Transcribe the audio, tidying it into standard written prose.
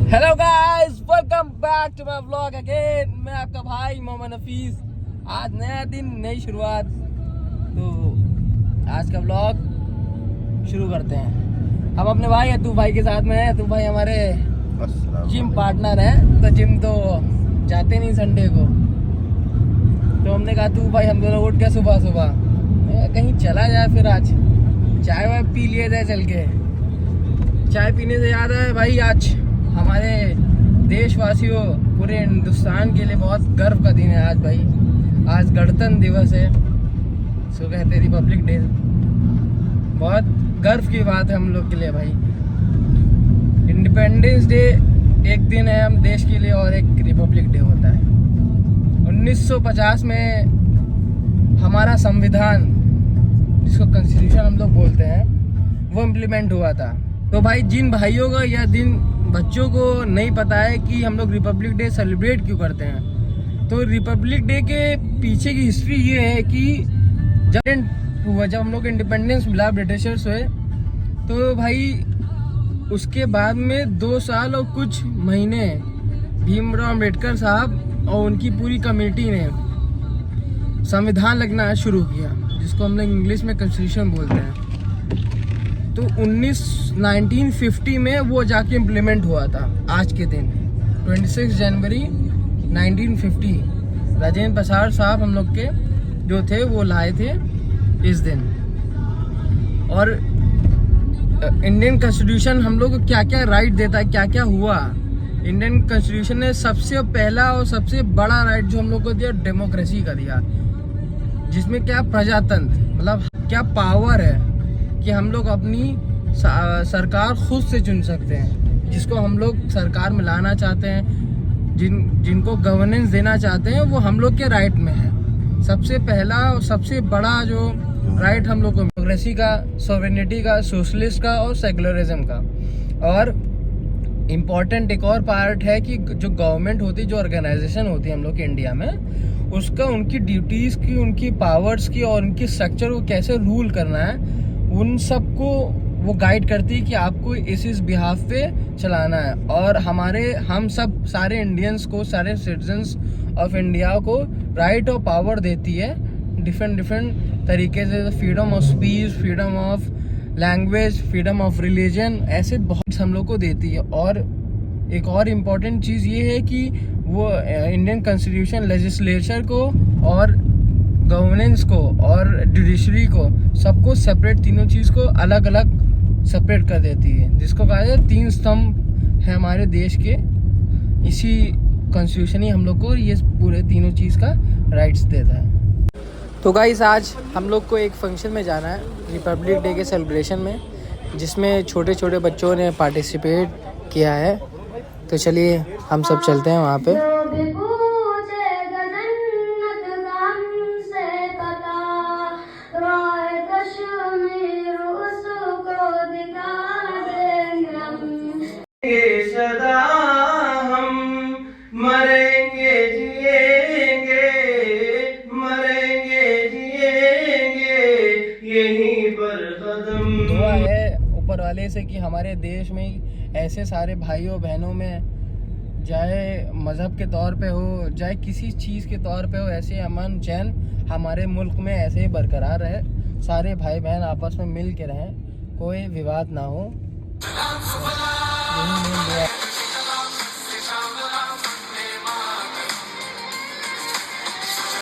Hello guys, welcome back to my vlog again. मैं आपका भाई मोहम्मद हफीज। आज नया दिन, नई शुरुआत। तो आज का व्लॉग शुरू करते हैं। हम अपने भाई अतू भाई के साथ में हैं। अतू भाई हमारे जिम पार्टनर हैं। तो जिम तो जाते नहीं संडे को, तो हमने कहा तू भाई हम दोनों उठ के सुबह सुबह कहीं चला जाए। फिर आज चाय वाय पी लिया जाए चल के। चाय पीने से याद है भाई, आज हमारे देशवासियों, पूरे हिंदुस्तान के लिए बहुत गर्व का दिन है आज भाई। आज गणतंत्र दिवस है, सो कहते हैं रिपब्लिक डे। बहुत गर्व की बात है हम लोग के लिए भाई। इंडिपेंडेंस डे एक दिन है हम देश के लिए, और एक रिपब्लिक डे होता है। 1950 में हमारा संविधान, जिसको कॉन्स्टिट्यूशन हम लोग बोलते हैं, वो इम्प्लीमेंट हुआ था। तो भाई जिन भाइयों का यह दिन, बच्चों को नहीं पता है कि हम लोग रिपब्लिक डे सेलिब्रेट क्यों करते हैं, तो रिपब्लिक डे के पीछे की हिस्ट्री ये है कि जब हम लोग इंडिपेंडेंस मिला, ब्रिटिशर्स हुए, तो भाई उसके बाद में 2 साल और कुछ महीने भीमराव अम्बेडकर साहब और उनकी पूरी कमेटी ने संविधान लिखना शुरू किया, जिसको हम लोग इंग्लिश में कॉन्स्टिट्यूशन बोलते हैं। तो 1950 में वो जाके इम्प्लीमेंट हुआ था। आज के दिन 26 जनवरी 1950 राजेंद्र प्रसाद साहब हम लोग के जो थे वो लाए थे इस दिन। और इंडियन कॉन्स्टिट्यूशन हम लोग को क्या क्या राइट देता है, क्या क्या हुआ। इंडियन कॉन्स्टिट्यूशन ने सबसे पहला और सबसे बड़ा राइट जो हम लोग को दिया, डेमोक्रेसी का दिया, जिसमें क्या प्रजातंत्र, मतलब क्या पावर है कि हम लोग अपनी सरकार खुद से चुन सकते हैं। जिसको हम लोग सरकार में लाना चाहते हैं, जिनको गवर्नेंस देना चाहते हैं, वो हम लोग के राइट में है। सबसे पहला और सबसे बड़ा जो राइट हम लोग को डेमोक्रेसी का, सॉवरेनिटी का, सोशलिस्ट का और सेकुलरिज्म का। और इम्पॉर्टेंट एक और पार्ट है कि जो गवर्नमेंट होती है, जो ऑर्गेनाइजेशन होती है हम लोग के इंडिया में, उसका उनकी ड्यूटीज़ की, उनकी पावर्स की और उनकी स्ट्रक्चर को कैसे रूल करना है, उन सब को वो गाइड करती है कि आपको इस बिहाफ पे चलाना है। और हम सब सारे इंडियंस को, सारे सिटीजन्स ऑफ इंडिया को राइट और पावर देती है डिफरेंट तरीके से। Freedom of speech, freedom of language, freedom of religion, ऐसे बहुत हम लोग को देती है। और एक और इम्पॉर्टेंट चीज़ ये है कि वो इंडियन कॉन्स्टिट्यूशन लेजिस्लेचर को और गवर्नेंस को और जुडिशरी को, सबको सेपरेट, तीनों चीज़ को अलग अलग सेपरेट कर देती है, जिसको कहा जाए 3 स्तंभ है हमारे देश के। इसी कॉन्स्टिट्यूशन ही हम लोग को ये पूरे तीनों चीज़ का राइट्स देता है। तो गाइस, आज हम लोग को एक फंक्शन में जाना है रिपब्लिक डे के सेलिब्रेशन में, जिसमें छोटे छोटे बच्चों ने पार्टिसिपेट किया है। तो चलिए हम सब चलते हैं वहाँ पे। सदा हम मरेंगे जिएंगे, मरेंगे जिएंगे यहीं पर कदम। दुआ है ऊपर वाले से कि हमारे देश में ऐसे सारे भाइयों बहनों में, चाहे मज़हब के तौर पे हो, चाहे किसी चीज़ के तौर पे हो, ऐसे अमन चैन हमारे मुल्क में ऐसे ही बरकरार रहे। सारे भाई बहन आपस में मिल के रहें, कोई विवाद ना हो।